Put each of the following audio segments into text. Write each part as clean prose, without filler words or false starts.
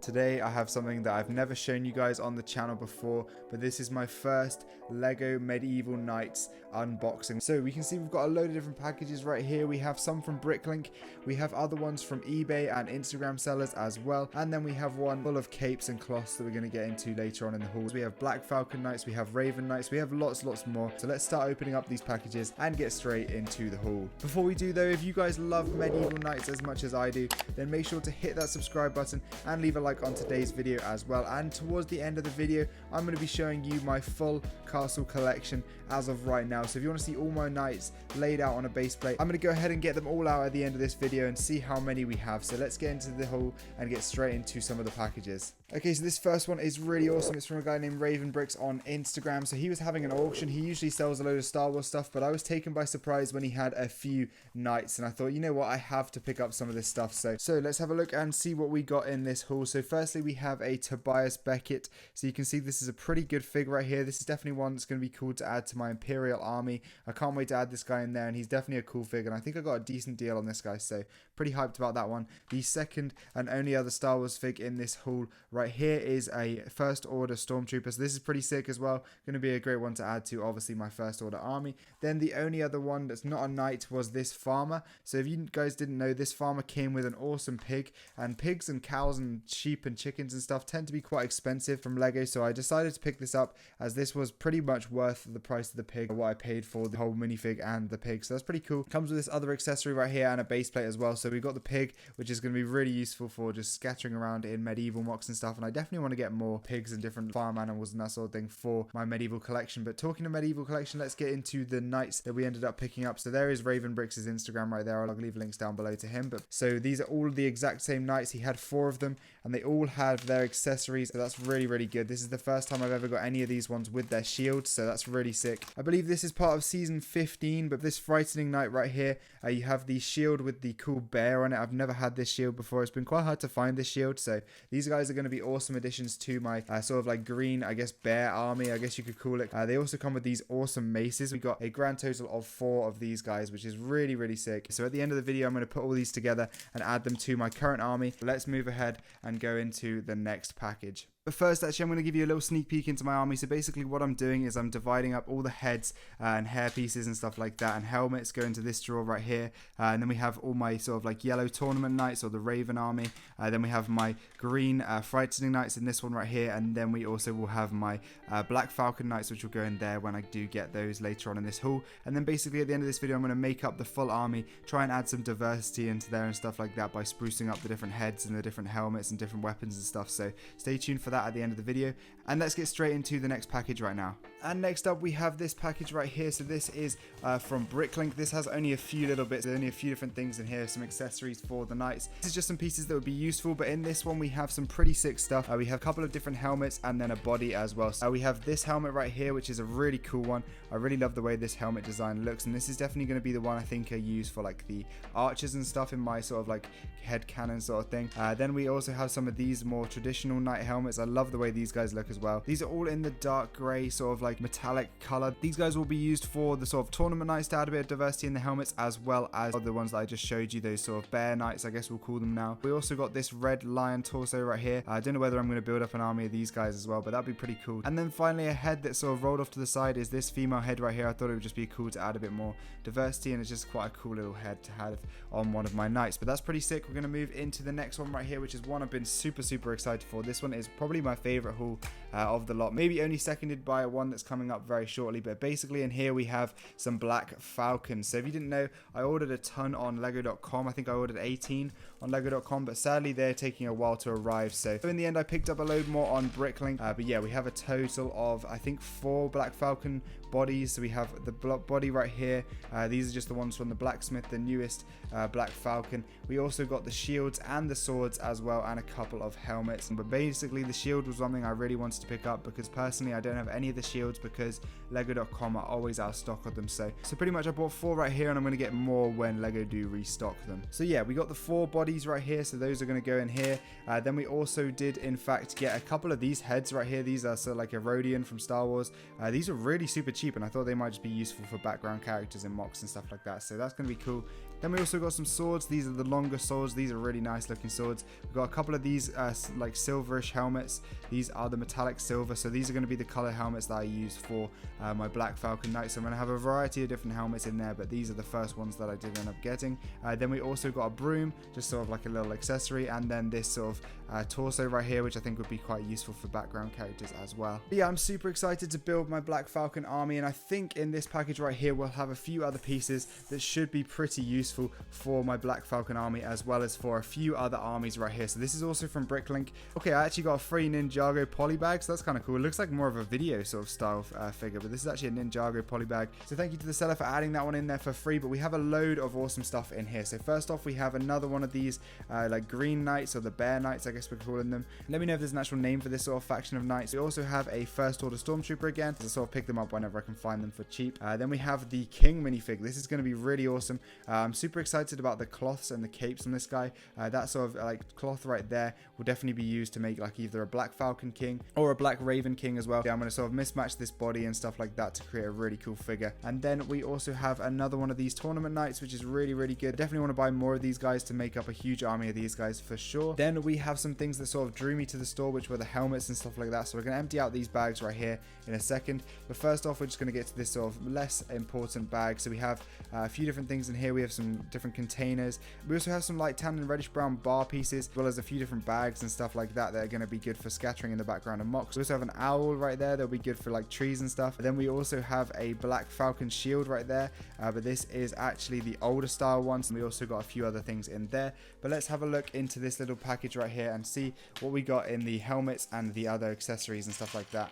Today I have something that I've never shown you guys on the channel before, but this is my first Lego Medieval Knights unboxing. So we can see we've got a load of different packages right here. We have some from Bricklink, we have other ones from eBay and Instagram sellers as well, and then we have one full of capes and cloths that we're going to get into later on in the hauls. We have Black Falcon Knights, we have Raven Knights, we have lots more. So let's start opening up these packages and get straight into the haul. Before we do though, if you guys love Medieval Knights as much as I do, then make sure to hit that subscribe button and leave a like on today's video as well. And towards the end of the video, I'm going to be showing you my full castle collection as of right now. So if you want to see all my knights laid out on a base plate, I'm going to go ahead and get them all out at the end of this video and see how many we have. So let's get into the haul and get straight into some of the packages. Okay, so this first one is really awesome. It's from a guy named Raven Bricks on Instagram. So he was having an auction. He usually sells a load of Star Wars stuff, but I was taken by surprise when he had a few knights, and I thought, you know what, I have to pick up some of this stuff. So let's have a look and see what we got in this haul. So firstly, we have a Tobias Beckett. So you can see this is a pretty good fig right here. This is definitely one that's going to be cool to add to my Imperial army. I can't wait to add this guy in there, and he's definitely a cool fig, and I think I got a decent deal on this guy, so pretty hyped about that one. The second and only other Star Wars fig in this haul right here is a First Order Stormtrooper. So this is pretty sick as well. Going to be a great one to add to, obviously, my First Order army. Then the only other one that's not a knight was this farmer. So if you guys didn't know, this farmer came with an awesome pig, and pigs and cows and sheep and chickens and stuff tend to be quite expensive from Lego, so I decided to pick this up as this was pretty much worth the price of the pig, what I paid for the whole minifig and the pig. So that's pretty cool. Comes with this other accessory right here and a base plate as well. So we've got the pig, which is going to be really useful for just scattering around in medieval mocks and stuff, and I definitely want to get more pigs and different farm animals and that sort of thing for my medieval collection. But talking to medieval collection, let's get into the knights that we ended up picking up. So there is Raven Bricks' Instagram right there. I'll leave links down below to him. But so these are all the exact same knights. He had 4 of them, and they all have their accessories, so that's really good. This is the first time I've ever got any of these ones with their shields, so that's really sick. I believe this is part of season 15, but this frightening knight right here, you have the shield with the cool bear on it. I've never had this shield before. It's been quite hard to find this shield, so these guys are going to be awesome additions to my sort of like green, I guess, bear army, I guess you could call it. They also come with these awesome maces. We got a grand total of 4 of these guys, which is really sick. So at the end of the video, I'm going to put all these together and add them to my current army. Let's move ahead and go into the next package. But first, actually, I'm going to give you a little sneak peek into my army. So basically what I'm doing is I'm dividing up all the heads and hair pieces and stuff like that, and helmets go into this drawer right here. And then we have all my sort of like yellow tournament knights or the Raven army. Then we have my green frightening knights in this one right here. And then we also will have my Black Falcon knights, which will go in there when I do get those later on in this haul. And then basically at the end of this video, I'm going to make up the full army, try and add some diversity into there and stuff like that by sprucing up the different heads and the different helmets and different weapons and stuff. So stay tuned for that at the end of the video, and let's get straight into the next package right now. And next up we have this package right here. So this is from Bricklink. This has only a few little bits, only a few different things in here, some accessories for the knights. This is just some pieces that would be useful, but in this one we have some pretty sick stuff. We have a couple of different helmets and then a body as well. So we have this helmet right here, which is a really cool one. I really love the way this helmet design looks, and this is definitely going to be the one I think I use for like the archers and stuff in my sort of like head cannon sort of thing. Then we also have some of these more traditional knight helmets. I love the way these guys look as well. These are all in the dark grey sort of like metallic color. These guys will be used for the sort of tournament knights to add a bit of diversity in the helmets, as well as the ones that I just showed you, those sort of bear knights, I guess we'll call them now. We also got this red lion torso right here. I don't know whether I'm going to build up an army of these guys as well, but that'd be pretty cool. And then finally a head that sort of rolled off to the side is this female head right here. I thought it would just be cool to add a bit more diversity, and it's just quite a cool little head to have on one of my knights. But that's pretty sick. We're going to move into the next one right here, which is one I've been super excited for. This one is probably my favorite haul of the lot, maybe only seconded by one that's coming up very shortly. But basically in here we have some Black Falcons. So if you didn't know, I ordered a ton on lego.com. I think I ordered 18 on lego.com, but sadly they're taking a while to arrive. So in the end I picked up a load more on Bricklink. But yeah, we have a total of I think 4 Black Falcon bodies. So we have the body right here. These are just the ones from the blacksmith, the newest Black Falcon. We also got the shields and the swords as well, and a couple of helmets. But basically the shield was something I really wanted to pick up, because personally I don't have any of the shields because lego.com are always out of stock of them. So pretty much I bought 4 right here, and I'm going to get more when Lego do restock them. So yeah, we got the 4 bodies right here, so those are going to go in here. Then we also did in fact get a couple of these heads right here. These are sort of like Herodian from Star Wars. These are really super cheap, and I thought they might just be useful for background characters in mocks and stuff like that, so that's going to be cool. Then we also got some swords. These are the longer swords. These are really nice looking swords. We've got a couple of these like silverish helmets. These are the metallic silver, so these are going to be the color helmets that I use for my Black Falcon Knights. So I'm going to have a variety of different helmets in there, but these are the first ones that I did end up getting. Then we also got a broom, just sort of like a little accessory, and then this sort of torso right here, which I think would be quite useful for background characters as well. But yeah, I'm super excited to build my Black Falcon army, and I think in this package right here we'll have a few other pieces that should be pretty useful for my Black Falcon army, as well as for a few other armies right here. So this is also from Bricklink. Okay, I actually got a free Ninjago poly bag, so that's kind of cool. It looks like more of a video sort of style figure, but this is actually a Ninjago poly bag. So thank you to the seller for adding that one in there for free, but we have a load of awesome stuff in here. So first off, we have another one of these like green knights, or the bear knights I guess we're calling them. Let me know if there's an actual name for this sort of faction of knights. We also have a first order stormtrooper again, to sort of pick them up whenever I can find them for cheap. Then we have the king minifig. This is going to be really awesome. I'm super excited about the cloths and the capes on this guy. That sort of like cloth right there will definitely be used to make like either a Black Falcon king or a Black Raven king as well. Yeah, I'm going to sort of mismatch this body and stuff like that to create a really cool figure. And then we also have another one of these tournament knights, which is really, really good. Definitely want to buy more of these guys to make up a huge army of these guys for sure. Then we have some things that sort of drew me to the store, which were the helmets and stuff like that. So we're going to empty out these bags right here in a second. But first off, we're just going to get to this sort of less important bag. So we have a few different things in here. We have some different containers. We also have some light tan and reddish brown bar pieces, as well as a few different bags and stuff like that that are going to be good for scattering in the background of mocks. We also have an owl right there that'll be good for like trees and stuff. Then we also have a Black Falcon shield right there, but this is actually the older style one. So we also got a few other things in there, but let's have a look into this little package right here and see what we got in the helmets and the other accessories and stuff like that.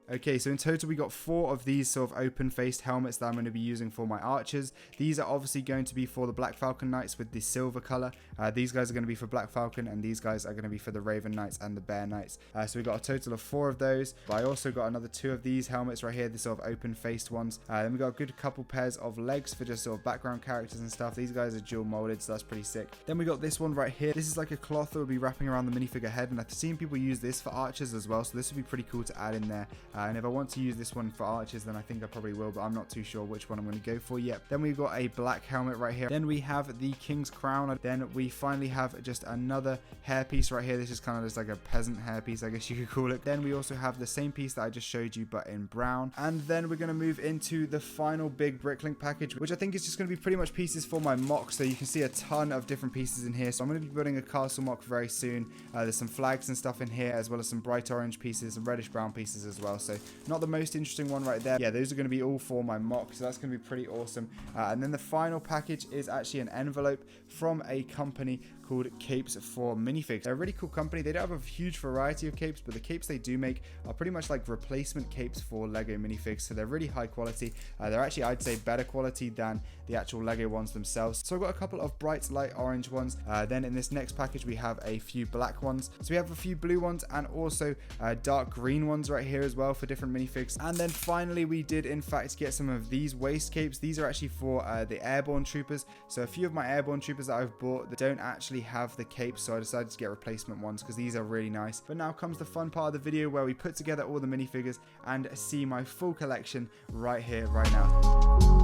Okay, so in total we got 4 of these sort of open-faced helmets that I'm going to be using for my archers. These are obviously going to be for the Black Falcon Knights with the silver color. These guys are going to be for Black Falcon, and these guys are going to be for the Raven Knights and the Bear Knights. So we got a total of 4 of those. But I also got another 2 of these helmets right here, the sort of open-faced ones. Then we got a good couple pairs of legs for just sort of background characters and stuff. These guys are dual molded, so that's pretty sick. Then we got this one right here. This is like a cloth that will be wrapping around the minifigure head, and I've seen people use this for archers as well, so this would be pretty cool to add in there. And if I want to use this one for archers, then I think I probably will, but I'm not too sure which one I'm going to go for yet. Then we've got a black helmet right here. Then we have the king's crown. Then we finally have just another hairpiece right here. This is kind of just like a peasant hairpiece, I guess you could call it. Then we also have the same piece that I just showed you, but in brown. And then we're going to move into the final big Bricklink package, which I think is just going to be pretty much pieces for my mock. So you can see a ton of different pieces in here. So I'm going to be building a castle mock very soon. There's some flags and stuff in here, as well as some bright orange pieces and reddish brown pieces as well. So not the most interesting one right there. Yeah, those are going to be all for my mock, so that's going to be pretty awesome. And then the final package is actually an envelope from a company called Capes for Minifigs. They're a really cool company. They don't have a huge variety of capes, but the capes they do make are pretty much like replacement capes for Lego minifigs, so they're really high quality. They're actually, I'd say, better quality than the actual Lego ones themselves. So I've got a couple of bright light orange ones. Then in this next package we have a few black ones. So we have a few blue ones and also dark green ones right here as well for different minifigs. And then finally we did in fact get some of these waist capes. These are actually for the airborne troopers. So a few of my airborne troopers that I've bought that don't actually have the capes, so I decided to get replacement ones because these are really nice. But now comes the fun part of the video where we put together all the minifigures and see my full collection right here, right now.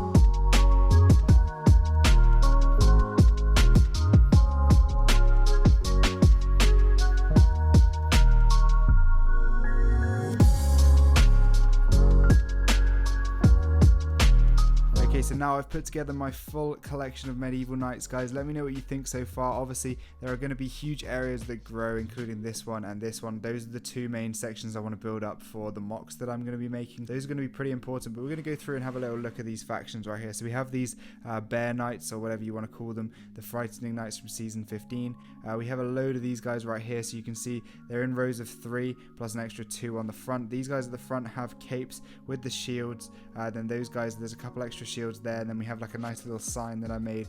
So now I've put together my full collection of medieval knights, guys. Let me know what you think so far. Obviously there are going to be huge areas that grow, including this one and this one. Those are the 2 main sections I want to build up for the mocks that I'm going to be making. Those are going to be pretty important, but we're going to go through and have a little look at these factions right here. So we have these bear knights, or whatever you want to call them, the frightening knights from season 15. We have a load of these guys right here, so you can see they're in rows of 3 plus an extra 2 on the front. These guys at the front have capes with the shields. Then those guys, there's a couple extra shields there, and then we have like a nice little sign that I made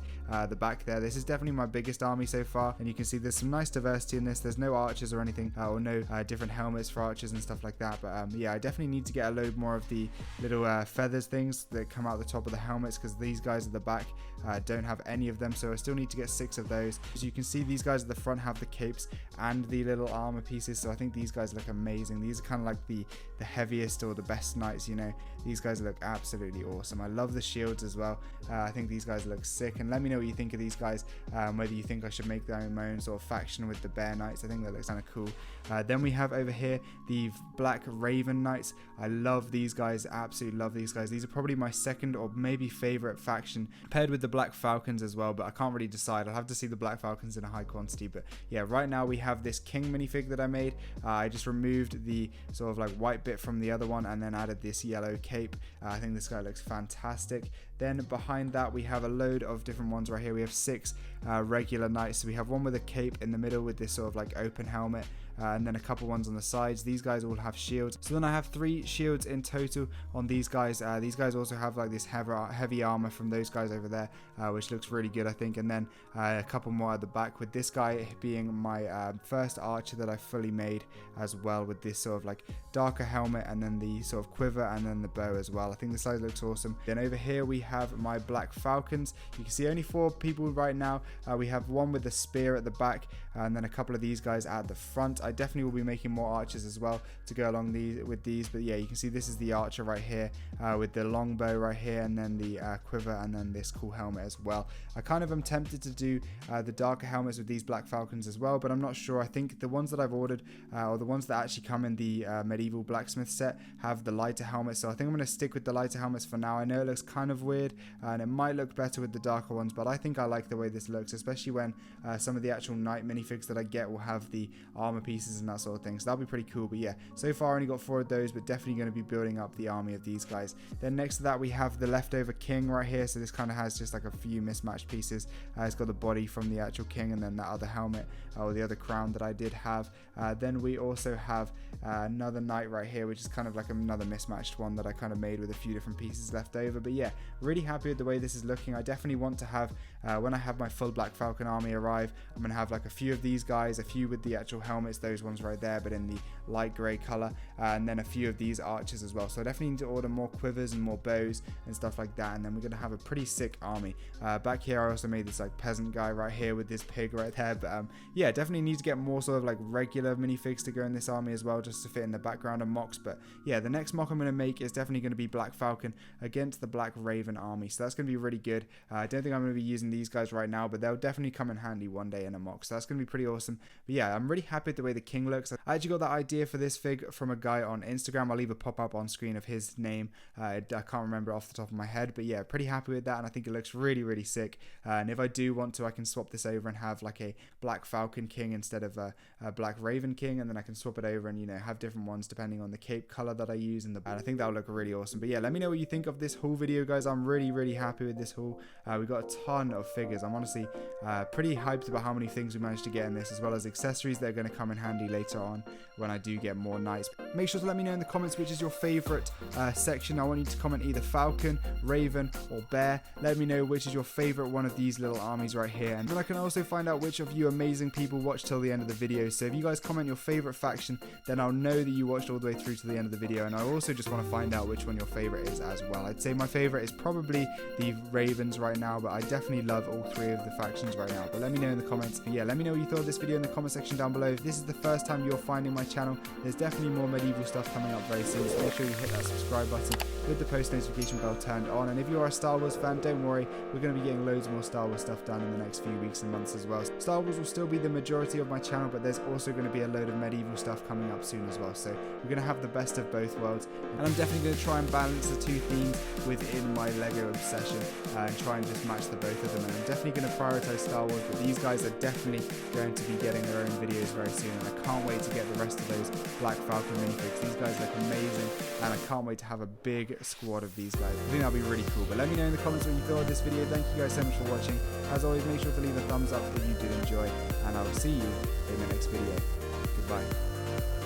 the back there. This is definitely my biggest army so far, and you can see there's some nice diversity in this. There's no archers or anything, or no different helmets for archers and stuff like that, but yeah, I definitely need to get a load more of the little feathers things that come out the top of the helmets, because these guys at the back don't have any of them, so I still need to get 6 of those. As you can see, these guys at the front have the capes and the little armor pieces, so I think these guys look amazing. These are kind of like the heaviest or the best knights, you know. These guys look absolutely awesome. I love the shields as as well. I think these guys look sick, and let me know what you think of these guys, whether you think I should make my own sort of faction with the Bear Knights. I think that looks kind of cool. Then we have over here the Black Raven Knights. I love these guys, absolutely love these guys. These are probably my second or maybe favorite faction, paired with the Black Falcons as well, but I can't really decide. I'll have to see the Black Falcons in a high quantity. But yeah, right now we have this King minifig that I made. I just removed the sort of like white bit from the other one and then added this yellow cape. I think this guy looks fantastic. Then behind that we have a load of different ones right here. We have 6 regular knights. So we have one with a cape in the middle with this sort of like open helmet, and then a couple ones on the sides. These guys all have shields. So then I have 3 shields in total on these guys. These guys also have like this heavy armor from those guys over there, which looks really good, I think. And then a couple more at the back, with this guy being my first archer that I fully made as well, with this sort of like darker helmet and then the sort of quiver and then the bow as well. I think this side looks awesome. Then over here we have my Black Falcons. You can see only 4 people right now. We have one with a spear at the back, and then a couple of these guys at the front. I definitely will be making more archers as well to go along with these, but yeah, you can see this is the archer right here, with the long bow right here, and then the quiver, and then this cool helmet as well. I kind of am tempted to do the darker helmets with these Black Falcons as well, but I'm not sure. I think the ones that I've ordered, or the ones that actually come in the medieval blacksmith set, have the lighter helmets, so I think I'm going to stick with the lighter helmets for now. I know it looks kind of weird, and it might look better with the darker ones, but I think I like the way this looks, especially when some of the actual knight minifigs that I get will have the armor pieces and that sort of thing, so that'll be pretty cool. But yeah, so far I only got 4 of those, but definitely going to be building up the army of these guys. Then next to that we have the leftover king right here. So this kind of has just like a few mismatched pieces. It's got the body from the actual king and then that other helmet, or the other crown that I did have. Then we also have another knight right here, which is kind of like another mismatched one that I kind of made with a few different pieces left over. But yeah, really happy with the way this is looking. I definitely want to have, when I have my full Black Falcon army arrive, I'm going to have like a few of these guys, a few with the actual helmets, those ones right there, but in the light grey colour, and then a few of these archers as well. So I definitely need to order more quivers and more bows and stuff like that, and then we're going to have a pretty sick army. Back here I also made this like peasant guy right here with this pig right there, but yeah, definitely need to get more sort of like regular minifigs to go in this army as well, just to fit in the background of mocks. But yeah, the next mock I'm going to make is definitely going to be Black Falcon against the Black Raven army, so that's going to be really good. I don't think I'm going to be using these guys right now, but they'll definitely come in handy one day in a mock, so that's going to be pretty awesome. But yeah, I'm really happy with the way the king looks. I actually got that idea for this fig from a guy on Instagram. I'll leave a pop-up on screen of his name. I can't remember off the top of my head, but yeah, pretty happy with that, and I think it looks really, really sick. And if I do want to, I can swap this over and have like a Black Falcon king instead of a Black Raven king, and then I can swap it over and, you know, have different ones depending on the cape color that I use, and I think that'll look really awesome. But yeah, let me know what you think of this haul video, guys. I'm really, really happy with this haul. We got a ton of figures. I'm honestly pretty hyped about how many things we managed to get in this, as well as accessories that are going to come in handy later on when I do get more knights. Make sure to let me know in the comments which is your favorite section. I want you to comment either Falcon, Raven, or Bear. Let me know which is your favorite one of these little armies right here, and then I can also find out which of you amazing people watched till the end of the video. So if you guys comment your favorite faction, then I'll know that you watched all the way through to the end of the video, and I also just want to find out which one your favorite is as well. I'd say my favorite is probably the Ravens right now, but I definitely love all 3 of the factions right now. But let me know in the comments. But yeah, let me know what you thought of this video in the comment section down below. If this is the first time you're finding my channel, there's definitely more medieval stuff coming up very soon, so make sure you hit that subscribe button with the post notification bell turned on. And if you are a Star Wars fan, don't worry, we're going to be getting loads more Star Wars stuff done in the next few weeks and months as well. Star Wars will still be the majority of my channel, but there's also going to be a load of medieval stuff coming up soon as well, so we're going to have the best of both worlds. And I'm definitely going to try and balance the 2 themes within my Lego obsession, and try and just match the both of them. And I'm definitely going to prioritize Star Wars, but these guys are definitely going to be getting their own videos very soon, and I can't wait to get the rest of those Black Falcon minifigs. These guys look amazing, and I can't wait to have a big squad of these guys. I think that'll be really cool. But let me know in the comments what you thought of this video. Thank you guys so much for watching. As always, make sure to leave a thumbs up if you did enjoy, and I will see you in the next video. Goodbye.